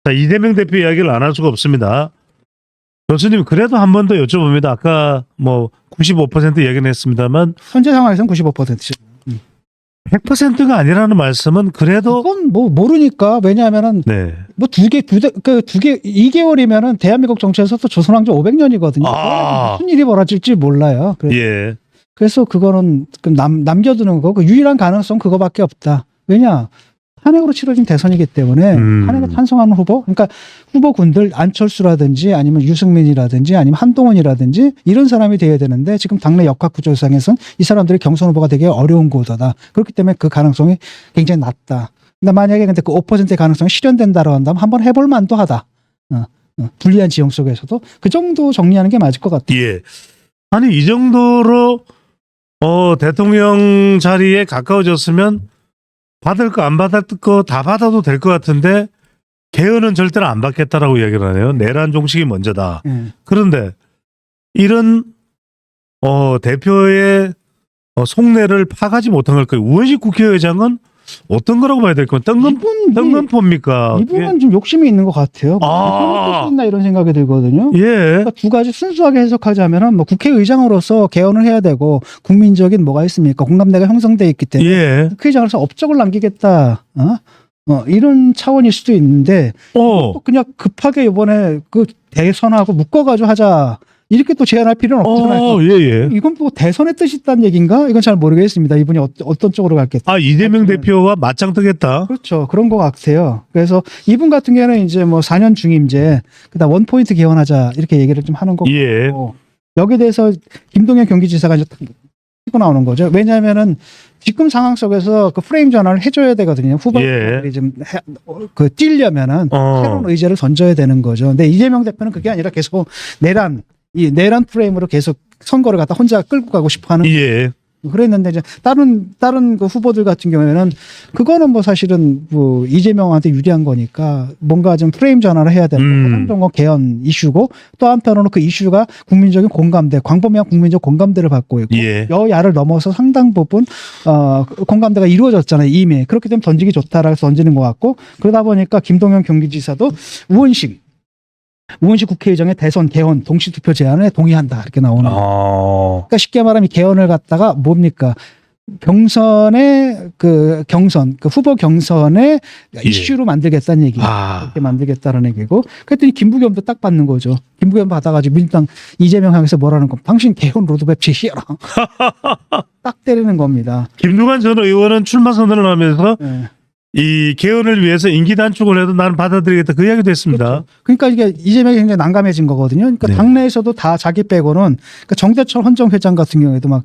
자, 이재명 대표 이야기를 안 할 수가 없습니다. 교수님 그래도 한 번 더 여쭤봅니다. 아까 뭐 95% 이야기는 했습니다만 현재 상황에서는 95%죠. 100%가 아니라는 말씀은 그래도 그건 뭐 모르니까. 왜냐하면은 네. 뭐 두 개 2개월이면은 대한민국 정치에서도 조선왕조 500년이거든요. 무슨 일이 벌어질지 몰라요. 예. 그래서 그거는 남겨두는 거고 유일한 가능성 그거밖에 없다. 왜냐? 탄핵으로 치러진 대선이기 때문에 탄핵에 찬성하는 후보, 그러니까 후보군들 안철수라든지 아니면 유승민이라든지 아니면 한동훈이라든지 이런 사람이 돼야 되는데 지금 당내 역학구조상에서는 이 사람들이 경선 후보가 되기 어려운 구도다. 그렇기 때문에 그 가능성이 굉장히 낮다. 근데 만약에 근데 그 5%의 가능성이 실현된다고 한다면 한번 해볼 만도 하다. 불리한 지형 속에서도 그 정도 정리하는 게 맞을 것 같아요. 예. 아니 이 정도로 대통령 자리에 가까워졌으면 받을 거 안 받을 거 다 받아도 될 것 같은데 개헌은 절대로 안 받겠다라고 이야기를 하네요. 내란 종식이 먼저다. 그런데 이런 대표의 속내를 파가지 못한 걸까요? 우원식 국회의장은 어떤 거라고 봐야 될까요? 뜬금포입니까? 이분은 좀 욕심이 있는 것 같아요. 나 이런 생각이 들거든요. 예. 그러니까 두 가지 순수하게 해석하자면은 뭐 국회의장으로서 개헌을 해야 되고 국민적인 뭐가 있습니까? 공감대가 형성돼 있기 때문에 예. 국회의장으로서 업적을 남기겠다. 이런 차원일 수도 있는데 또 그냥 급하게 이번에 그 대선하고 묶어가지고 하자. 이렇게 또 제안할 필요는 없잖아요. 예. 이건 뭐 대선의 뜻이 있다는 얘기인가? 이건 잘 모르겠습니다. 이분이 어떤 쪽으로 갈겠다. 이재명 대표와 맞짱 뜨겠다. 그렇죠. 그런 것 같아요. 그래서 이분 같은 경우에는 이제 뭐 4년 중임제, 그다음 원포인트 개헌하자 이렇게 얘기를 좀 하는 거고. 예. 여기에 대해서 김동연 경기지사가 이제 치고 나오는 거죠. 왜냐하면은 지금 상황 속에서 그 프레임 전환을 해줘야 되거든요. 후보들이 좀 뛰려면은 새로운 의제를 던져야 되는 거죠. 근데 이재명 대표는 그게 아니라 계속 내란 프레임으로 계속 선거를 갖다 혼자 끌고 가고 싶어 하는. 예. 그랬는데 이제 다른 그 후보들 같은 경우에는 그거는 뭐 사실은 뭐 이재명한테 유리한 거니까 뭔가 좀 프레임 전환을 해야 되는 한정권 개헌 이슈고 또 한편으로는 그 이슈가 국민적인 공감대, 광범위한 국민적 공감대를 받고 있고 여야를 넘어서 상당 부분 공감대가 이루어졌잖아요. 이미. 그렇기 때문에 던지기 좋다라고 해서 던지는 것 같고 그러다 보니까 김동연 경기지사도 우원식 국회의장의 대선 개헌 동시투표 제안에 동의한다 이렇게 나오는 거예요. 그러니까 쉽게 말하면 개헌을 갖다가 뭡니까? 경선의 그 후보 경선의 이슈로 만들겠다는 얘기. 이렇게 만들겠다는 얘기고. 그랬더니 김부겸도 딱 받는 거죠. 김부겸 받아가지고 민주당 이재명 향해서 뭐라는 거. 당신 개헌 로드맵 제시해라. 딱 때리는 겁니다. 김두관 전 의원은 출마 선언을 하면서 이 개헌을 위해서 임기 단축을 해도 나는 받아들이겠다 그 이야기도 했습니다. 그렇죠. 그러니까 이게 이재명이 굉장히 난감해진 거거든요. 그러니까 당내에서도 다 자기 빼고는 그러니까 정대철 헌정회장 같은 경우에도 막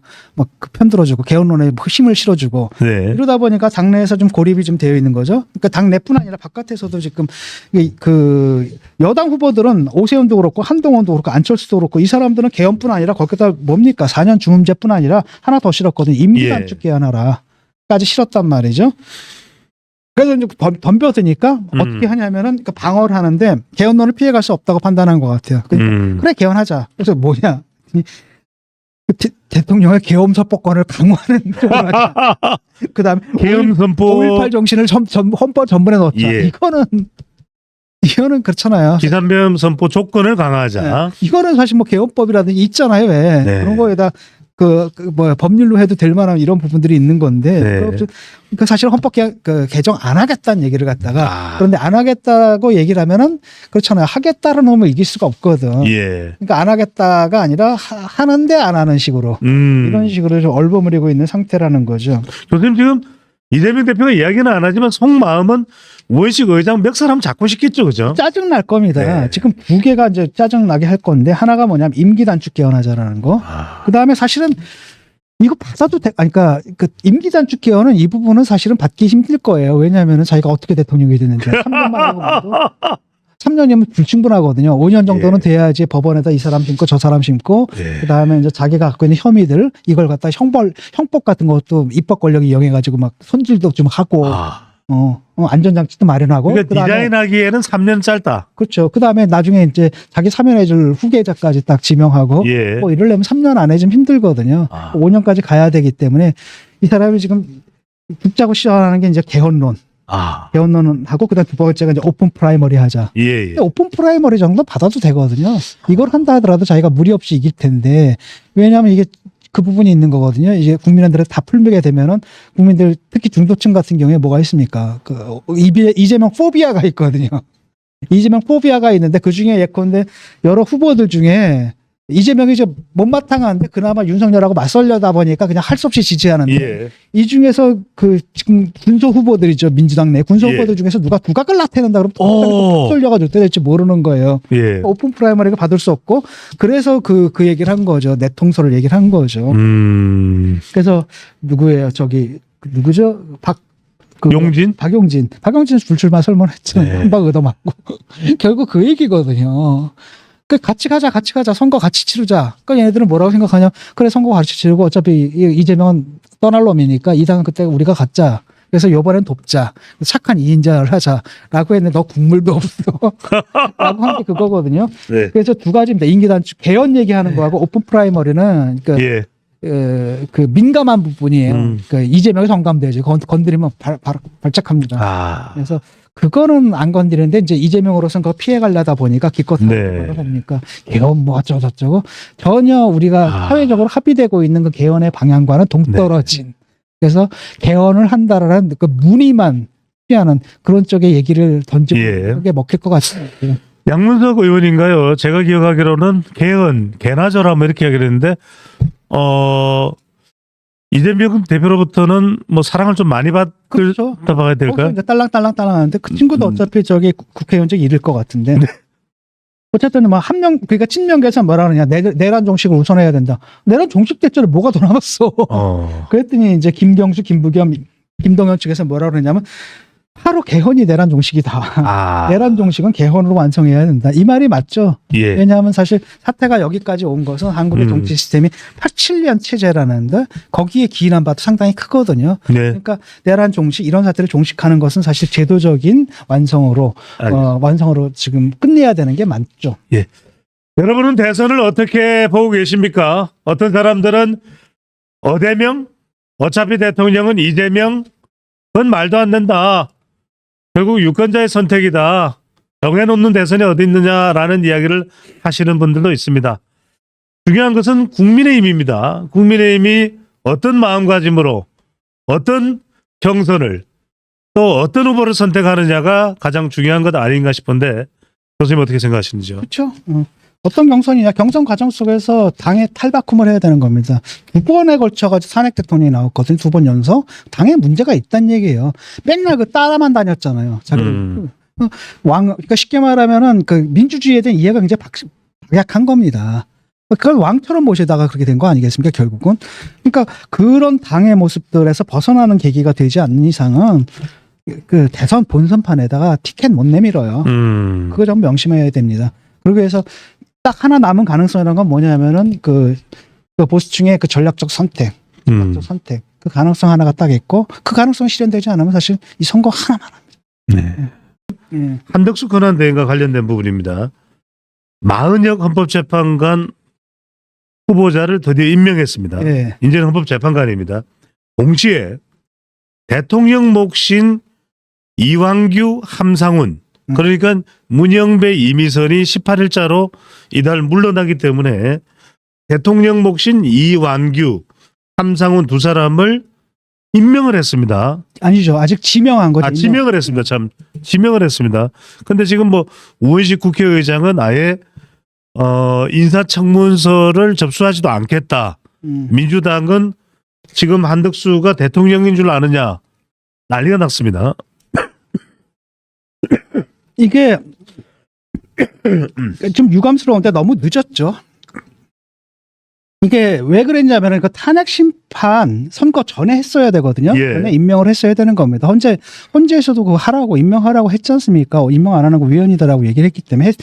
그 편들어주고 개헌론에 힘을 실어주고 이러다 보니까 당내에서 좀 고립이 좀 되어 있는 거죠. 그러니까 당내뿐 아니라 바깥에서도 지금 그 여당 후보들은 오세훈도 그렇고 한동훈도 그렇고 안철수도 그렇고 이 사람들은 개헌뿐 아니라 거기다 뭡니까 4년 중임제뿐 아니라 하나 더 실었거든요. 임기 단축 개헌하라까지 실었단 말이죠. 그래서 이제 덤벼드니까 어떻게 하냐면은 그 방어를 하는데 개헌론을 피해갈 수 없다고 판단한 것 같아요. 그러니까 그래 개헌하자. 그래서 뭐냐 대통령의 개헌 선포권을 방어하는 그다음에 개헌 선포 5.18 정신을 헌법 전문에 넣자. 이거는 그렇잖아요. 기산변 선포 조건을 강화하자. 이거는 사실 뭐 개헌법이라든지 있잖아요. 왜 그런 거에다 법률로 해도 될 만한 이런 부분들이 있는 건데, 그 사실 헌법 개정 안 하겠다는 얘기를 갖다가, 그런데 안 하겠다고 얘기를 하면은, 그렇잖아요. 하겠다는 놈을 이길 수가 없거든. 그러니까 안 하겠다가 아니라 하는데 안 하는 식으로. 이런 식으로 좀 얼버무리고 있는 상태라는 거죠. 교수님 지금 이재명 대표가 이야기는 안 하지만 속마음은 우원식 의장 멱살 한번 잡고 싶겠죠, 그죠? 짜증 날 겁니다. 지금 두 개가 이제 짜증 나게 할 건데 하나가 뭐냐면 임기 단축 개헌하자라는 거. 그 다음에 사실은 이거 받아도 그러니까 그 임기 단축 개헌은 이 부분은 사실은 받기 힘들 거예요. 왜냐하면은 자기가 어떻게 대통령이 되는지 3년만 하고 나도 3년이면 불충분하거든요. 5년 정도는 돼야지 법원에다 이 사람 심고 저 사람 심고 그다음에 이제 자기가 갖고 있는 혐의들 이걸 갖다 형법 같은 것도 입법 권력이 이용해가지고 막 손질도 좀 하고 안전장치도 마련하고. 그러니까 디자인하기에는 3년 짧다. 그렇죠. 그다음에 나중에 이제 자기 사면해줄 후계자까지 딱 지명하고 뭐 이러려면 3년 안에 좀 힘들거든요. 5년까지 가야 되기 때문에 이 사람이 지금 붙자고 시작하는 게 이제 개헌론. 개헌론은 하고 그다음 두 번째가 이제 오픈 프라이머리 하자. 예. 근데 오픈 프라이머리 정도 받아도 되거든요. 이걸 한다 하더라도 자기가 무리 없이 이길 텐데 왜냐하면 이게 그 부분이 있는 거거든요. 이제 국민들한테 다 풀게 되면은 국민들 특히 중도층 같은 경우에 뭐가 있습니까? 그 이재명 포비아가 있거든요. 이재명 포비아가 있는데 그 중에 예컨대 여러 후보들 중에 이재명이 이제 못마땅한데 그나마 윤석열하고 맞설려다 보니까 그냥 할 수 없이 지지하는데 예. 이 중에서 그 지금 군소 후보들이죠. 민주당 내 군소 예. 후보들 중에서 누가 두각을 나타낸다 그러면 오. 쏠려가지고 어떻게 될지 모르는 거예요. 예. 오픈 프라이머리가 받을 수 없고 그래서 그 얘기를 한 거죠. 내통설을 얘기를 한 거죠. 그래서 누구예요? 저기 누구죠? 용진? 박용진 불출마 설문했죠. 네. 한방 얻어맞고 결국 그 얘기거든요. 그 같이 가자 선거 같이 치르자. 그러니까 얘네들은 뭐라고 생각하냐? 그래 선거 같이 치르고 어차피 이재명은 떠날 놈이니까 이 당은 그때 우리가 갖자. 그래서 이번엔 돕자. 착한 2인자를 하자라고 했는데 너 국물도 없어. 라고 한 게 그거거든요. 네. 그래서 두 가지입니다. 임기단축 개헌 얘기하는 거하고 오픈 프라이머리는 예. 그 민감한 부분이에요. 그 이재명이 성감되죠. 건드리면 발작합니다. 그래서 그거는 안 건드리는데 이제 이재명으로서는 그거 피해가려다 보니까 기껏 하는 겁니까? 개헌 뭐 어쩌고저쩌고 전혀 우리가 사회적으로 합의되고 있는 그 개헌의 방향과는 동떨어진. 그래서 개헌을 한다라는 그 문의만 피하는 그런 쪽의 얘기를 던지고 그게 먹힐 것 같습니다. 양문석 의원인가요? 제가 기억하기로는 개나저라 뭐 이렇게 하기로 했는데 이재명 대표로부터는 뭐 사랑을 좀 많이 그렇죠. 받아봐야 될까요? 이제 딸랑딸랑 하는데 그 친구도 어차피 저기 국회의원직 잃을 것 같은데. 어쨌든 뭐 그러니까 친명계에서 뭐라 그러냐 내란 종식을 우선해야 된다. 내란 종식 대체로 뭐가 더 남았어. 그랬더니 이제 김경수, 김부겸, 김동연 측에서 뭐라 그러냐면 바로 개헌이 내란 종식이다. 내란 종식은 개헌으로 완성해야 된다. 이 말이 맞죠. 예. 왜냐하면 사실 사태가 여기까지 온 것은 한국의 정치 시스템이 87년 체제라는데 거기에 기인한 바도 상당히 크거든요. 네. 그러니까 내란 종식 이런 사태를 종식하는 것은 사실 제도적인 완성으로 지금 끝내야 되는 게 맞죠. 예. 여러분은 대선을 어떻게 보고 계십니까? 어떤 사람들은 어대명? 어차피 대통령은 이재명? 그건 말도 안 된다. 결국 유권자의 선택이다. 정해놓는 대선이 어디 있느냐라는 이야기를 하시는 분들도 있습니다. 중요한 것은 국민의힘입니다. 국민의힘이 어떤 마음가짐으로 어떤 경선을 또 어떤 후보를 선택하느냐가 가장 중요한 것 아닌가 싶은데 교수님 어떻게 생각하시는지요? 그렇죠. 어떤 경선이냐. 경선 과정 속에서 당의 탈바꿈을 해야 되는 겁니다. 두 번에 걸쳐가지고 탄핵 대통령이 나왔거든요. 2번 연속. 당에 문제가 있다는 얘기예요. 맨날 그 따라만 다녔잖아요. 그러니까 쉽게 말하면은 그 민주주의에 대한 이해가 굉장히 박약한 겁니다. 그걸 왕처럼 모시다가 그렇게 된 거 아니겠습니까? 결국은. 그러니까 그런 당의 모습들에서 벗어나는 계기가 되지 않는 이상은 그 대선 본선판에다가 티켓 못 내밀어요. 그거 좀 명심해야 됩니다. 그리고 해서 딱 하나 남은 가능성이라는 건 뭐냐면은 그 보수층의 그 전략적 선택. 그 가능성 하나가 딱 있고 그 가능성이 실현되지 않으면 사실 이 선거 하나만 합니다. 네. 한덕수 권한대행과 관련된 부분입니다. 마은혁 헌법재판관 후보자를 드디어 임명했습니다. 네. 이제는 헌법재판관입니다. 동시에 대통령 몫인 이완규, 함상훈 그러니까 문영배, 이미선이 18일자로 이달 물러나기 때문에 대통령 몫인 이완규, 함상훈 두 사람을 임명을 했습니다. 아니죠. 아직 지명한 거죠. 지명을 했습니다. 참 지명을 했습니다. 근데 지금 뭐 우원식 국회의장은 아예 인사청문서를 접수하지도 않겠다. 민주당은 지금 한덕수가 대통령인 줄 아느냐 난리가 났습니다. 이게 좀 유감스러운데 너무 늦었죠. 이게 왜 그랬냐면 그 탄핵 심판 선거 전에 했어야 되거든요. 전에 임명을 했어야 되는 겁니다. 헌재에서도 그거 하라고 임명하라고 했지 않습니까? 임명 안 하는 거 위헌이다라고 얘기를 했기 때문에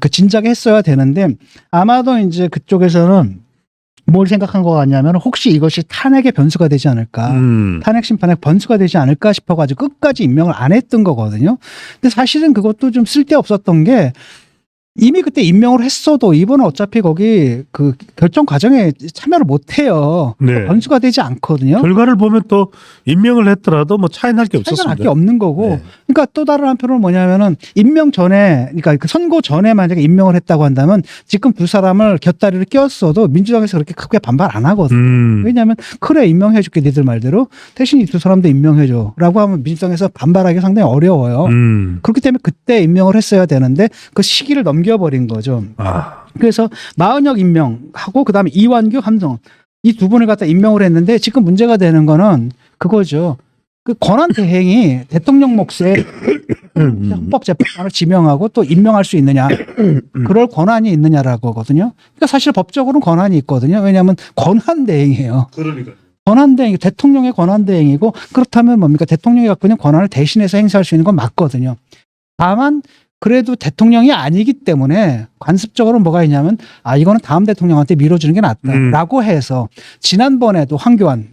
그 진작에 했어야 되는데 아마도 이제 그쪽에서는 뭘 생각한 것 같냐면 혹시 이것이 탄핵의 변수가 되지 않을까. 탄핵 심판의 변수가 되지 않을까 싶어가지고 끝까지 임명을 안 했던 거거든요. 근데 사실은 그것도 좀 쓸데없었던 게 이미 그때 임명을 했어도 이번은 어차피 거기 그 결정 과정에 참여를 못 해요. 네. 변수가 되지 않거든요. 결과를 보면 또 임명을 했더라도 뭐 차이 날 게 차이가 없었습니다. 날 게 없는 거고. 네. 그러니까 또 다른 한편으로는 뭐냐면은 임명 전에, 그러니까 그 선거 전에 만약에 임명을 했다고 한다면 지금 두 사람을 곁다리를 끼웠어도 민주당에서 그렇게 크게 반발 안 하거든요. 왜냐하면 그래 임명해줄게 니들 말대로 대신 이 두 사람도 임명해줘라고 하면 민주당에서 반발하기 상당히 어려워요. 그렇기 때문에 그때 임명을 했어야 되는데 그 시기를 넘겨버린 거죠. 그래서 마은혁 임명하고 그다음에 이완규 함성 이 두 분을 갖다 임명을 했는데 지금 문제가 되는 거는 그거죠. 그 권한 대행이 대통령 몫에 헌법재판관을 지명하고 또 임명할 수 있느냐 그럴 권한이 있느냐라고거든요. 그러니까 사실 법적으로는 권한이 있거든요. 왜냐하면 권한 대행이에요. 그러니까. 권한대행, 대통령의 권한대행이고 그렇다면 뭡니까? 대통령이 갖고 있는 권한을 대신해서 행사할 수 있는 건 맞거든요. 다만 그래도 대통령이 아니기 때문에 관습적으로 뭐가 있냐면 이거는 다음 대통령한테 밀어주는 게 낫다라고 해서 지난번에도 황교안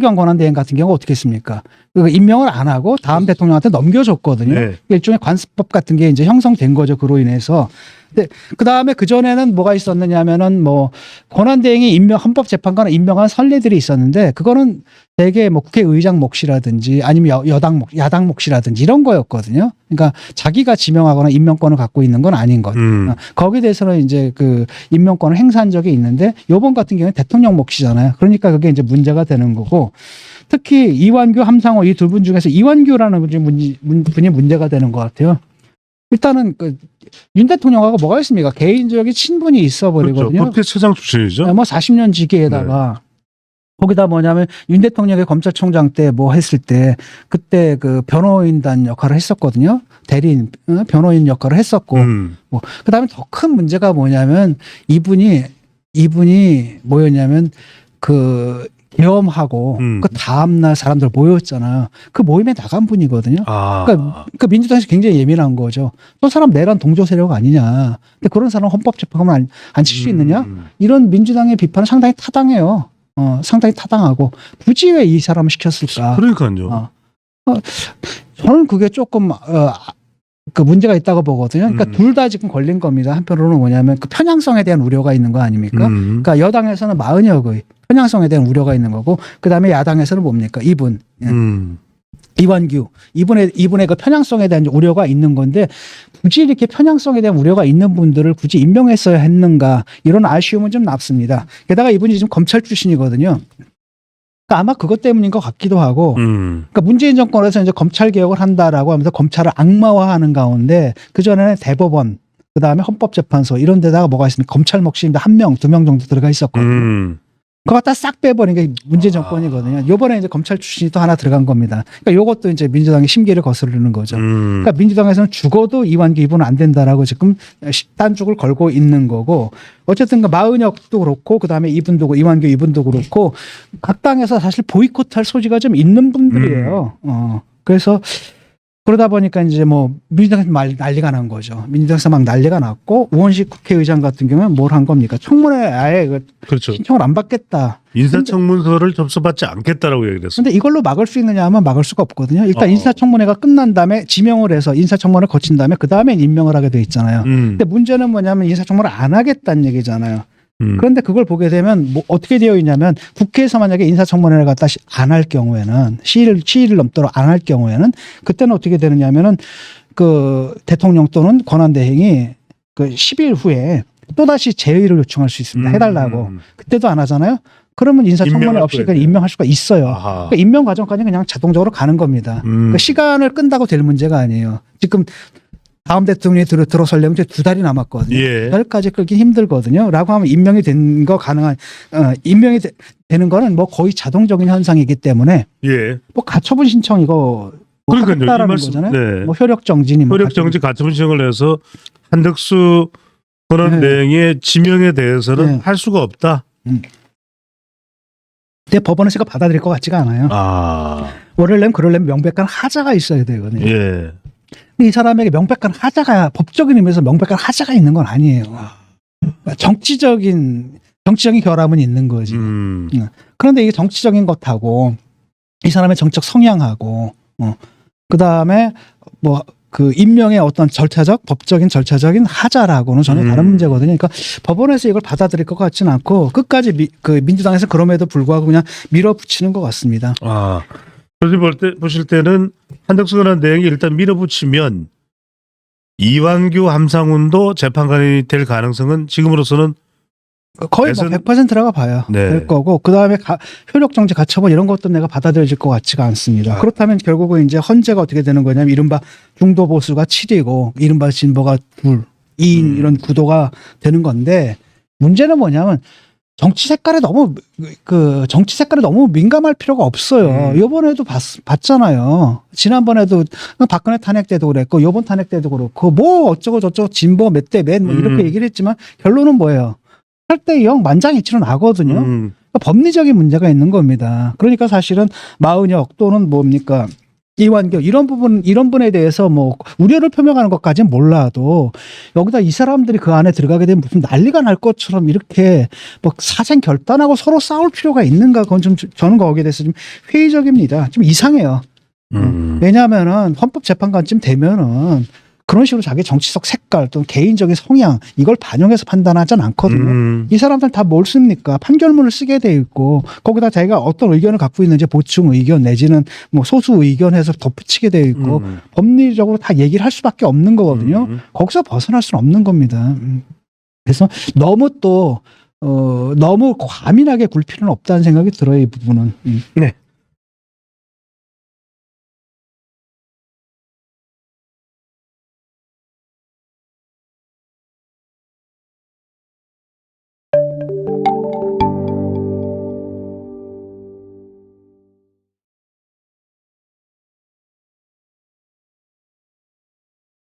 권한대행 같은 경우 어떻게 했습니까? 그 임명을 안 하고 다음 대통령한테 넘겨줬거든요. 네. 일종의 관습법 같은 게 이제 형성된 거죠. 그로 인해서. 근데 그 다음에 그 전에는 뭐가 있었느냐면은 뭐 권한대행이 헌법재판관을 임명한 선례들이 있었는데 그거는 대개 뭐 국회의장 몫이라든지 아니면 야당 몫이라든지 이런 거였거든요. 그러니까 자기가 지명하거나 임명권을 갖고 있는 건 아닌 거죠. 거기에 대해서는 이제 그 임명권을 행사한 적이 있는데 요번 같은 경우는 대통령 몫이잖아요. 그러니까 그게 이제 문제가 되는 거고 특히 이완규, 함상호 이 두 분 중에서 이완규라는 분이 문제가 되는 것 같아요. 일단은 그 윤 대통령하고 뭐가 있습니까? 개인적인 친분이 있어 버리거든요. 그렇죠. 국회처장 출신이죠. 뭐 40년 지기에다가 거기다 뭐냐면 윤 대통령의 검찰총장 때 뭐 했을 때 그때 그 변호인단 역할을 했었거든요. 대리인 변호인 역할을 했었고 뭐 그다음에 더 큰 문제가 뭐냐면 이분이 뭐였냐면 그 계엄하고 그 다음날 사람들 모였잖아요. 그 모임에 나간 분이거든요. 그러니까 민주당에서 굉장히 예민한 거죠. 저 사람 내란 동조 세력 아니냐. 근데 그런 사람 헌법재판관 안 칠 수 있느냐? 이런 민주당의 비판은 상당히 타당해요. 상당히 타당하고 굳이 왜 이 사람을 시켰을까? 그러니까요. 저는 그게 조금 그 문제가 있다고 보거든요. 그러니까 둘 다 지금 걸린 겁니다. 한편으로는 뭐냐면 그 편향성에 대한 우려가 있는 거 아닙니까? 그러니까 여당에서는 마은혁의 편향성에 대한 우려가 있는 거고, 그 다음에 야당에서는 뭡니까? 이분. 이완규. 이분의 그 편향성에 대한 우려가 있는 건데, 굳이 이렇게 편향성에 대한 우려가 있는 분들을 굳이 임명했어야 했는가, 이런 아쉬움은 좀 남습니다. 게다가 이분이 지금 검찰 출신이거든요. 그러니까 아마 그것 때문인 것 같기도 하고, 그러니까 문재인 정권에서 이제 검찰 개혁을 한다라고 하면서 검찰을 악마화하는 가운데, 그전에는 대법원, 그 다음에 헌법재판소, 이런 데다가 뭐가 있습니까? 검찰 몫이 1명, 2명 정도 들어가 있었거든요. 그거 다 싹 빼버린 게 문재인 정권이거든요. 요번에 이제 검찰 출신이 또 하나 들어간 겁니다. 그러니까 요것도 이제 민주당의 심기를 거스르는 거죠. 그러니까 민주당에서는 죽어도 이완규 이분은 안 된다라고 지금 딴죽을 걸고 있는 거고, 어쨌든 그 마은혁도 그렇고, 그 다음에 이분도, 이완규 이분도 그렇고, 각 당에서 사실 보이콧할 소지가 좀 있는 분들이에요. 그래서 그러다 보니까 이제 뭐 민주당에서 난리가 난 거죠. 민주당에서 막 난리가 났고, 우원식 국회의장 같은 경우는 뭘 한 겁니까? 청문회 아예 그렇죠. 신청을 안 받겠다. 인사청문서를 접수받지 않겠다라고 얘기를 했습니다. 근데 이걸로 막을 수 있느냐 하면 막을 수가 없거든요. 일단 어. 인사청문회가 끝난 다음에 지명을 해서 인사청문회를 거친 다음에 그 다음에 임명을 하게 돼 있잖아요. 근데 문제는 뭐냐면 인사청문회를 안 하겠다는 얘기잖아요. 그런데 그걸 보게 되면 뭐 어떻게 되어 있냐면 국회에서 만약에 인사청문회를 갖다 안 할 경우에는 시일을 넘도록 안 할 경우에는 그때는 어떻게 되느냐면은 그 대통령 또는 권한대행이 그 10일 후에 또다시 재의를 요청할 수 있습니다. 해달라고. 그때도 안 하잖아요. 그러면 인사청문회 없이 그냥 임명할 수가 있어요. 그러니까 임명 과정까지 그냥 자동적으로 가는 겁니다. 그러니까 시간을 끈다고 될 문제가 아니에요. 지금 다음 대통령이 들어서려면 이제 2달이 남았거든요. 2달까지 끌기 힘들거든요. 라고 하면 임명이 된 거 가능한, 임명이 되는 거는 뭐 거의 자동적인 현상이기 때문에 뭐 가처분 신청 이거 뭐 하겠다라는 거잖아요. 네. 뭐 효력정지니 뭐 효력정지 가처분 신청을 해서 한덕수 권한대행의 지명에 대해서는 할 수가 없다. 근데 법원에서 받아들일 것 같지가 않아요. 그러려면 명백한 하자가 있어야 되거든요. 근데 이 사람에게 명백한 하자가, 법적인 의미에서 명백한 하자가 있는 건 아니에요. 정치적인 결함은 있는 거지. 그런데 이게 정치적인 것하고 이 사람의 정책 성향하고 그 다음에 뭐 그 임명의 어떤 절차적, 법적인 절차적인 하자라고는 전혀 다른 문제거든요. 그러니까 법원에서 이걸 받아들일 것 같지는 않고 끝까지 그 민주당에서 그럼에도 불구하고 그냥 밀어붙이는 것 같습니다. 아, 보실 때는 한덕수 의원 내용이 일단 밀어붙이면 이완규 함상훈도 재판관이 될 가능성은 지금으로서는 거의 뭐 100%라고 봐야 네. 될 거고, 그 다음에 효력정지 가처분 이런 것도 내가 받아들여질 것 같지가 않습니다. 그렇다면 결국은 이제 헌재가 어떻게 되는 거냐면 이른바 중도 보수가 7이고 이른바 진보가 2인 이런 구도가 되는 건데, 문제는 뭐냐면 정치 색깔에 너무 민감할 필요가 없어요. 이번에도 봤잖아요. 지난번에도 박근혜 탄핵 때도 그랬고 이번 탄핵 때도 그렇고 뭐 어쩌고 저쩌고 진보 몇 대 몇 뭐 이렇게 얘기를 했지만 결론은 뭐예요? 8대 0 만장일치로 나거든요. 그러니까 법리적인 문제가 있는 겁니다. 그러니까 사실은 마은혁 또는 뭡니까 이완규 이런 분에 대해서 뭐 우려를 표명하는 것까지는 몰라도 여기다 이 사람들이 그 안에 들어가게 되면 무슨 난리가 날 것처럼 이렇게 뭐 사생 결단하고 서로 싸울 필요가 있는가, 그건 좀 저는 거기에 대해서 좀 회의적입니다. 좀 이상해요. 왜냐하면은 헌법재판관쯤 되면은 그런 식으로 자기 정치적 색깔 또는 개인적인 성향 이걸 반영해서 판단하진 않거든요. 이 사람들 다 뭘 씁니까? 판결문을 쓰게 돼 있고 거기다 자기가 어떤 의견을 갖고 있는지 보충 의견 내지는 뭐 소수 의견해서 덧붙이게 돼 있고 법리적으로 다 얘기를 할 수밖에 없는 거거든요. 거기서 벗어날 수는 없는 겁니다. 그래서 너무 또 너무 과민하게 굴 필요는 없다는 생각이 들어요, 이 부분은. 네.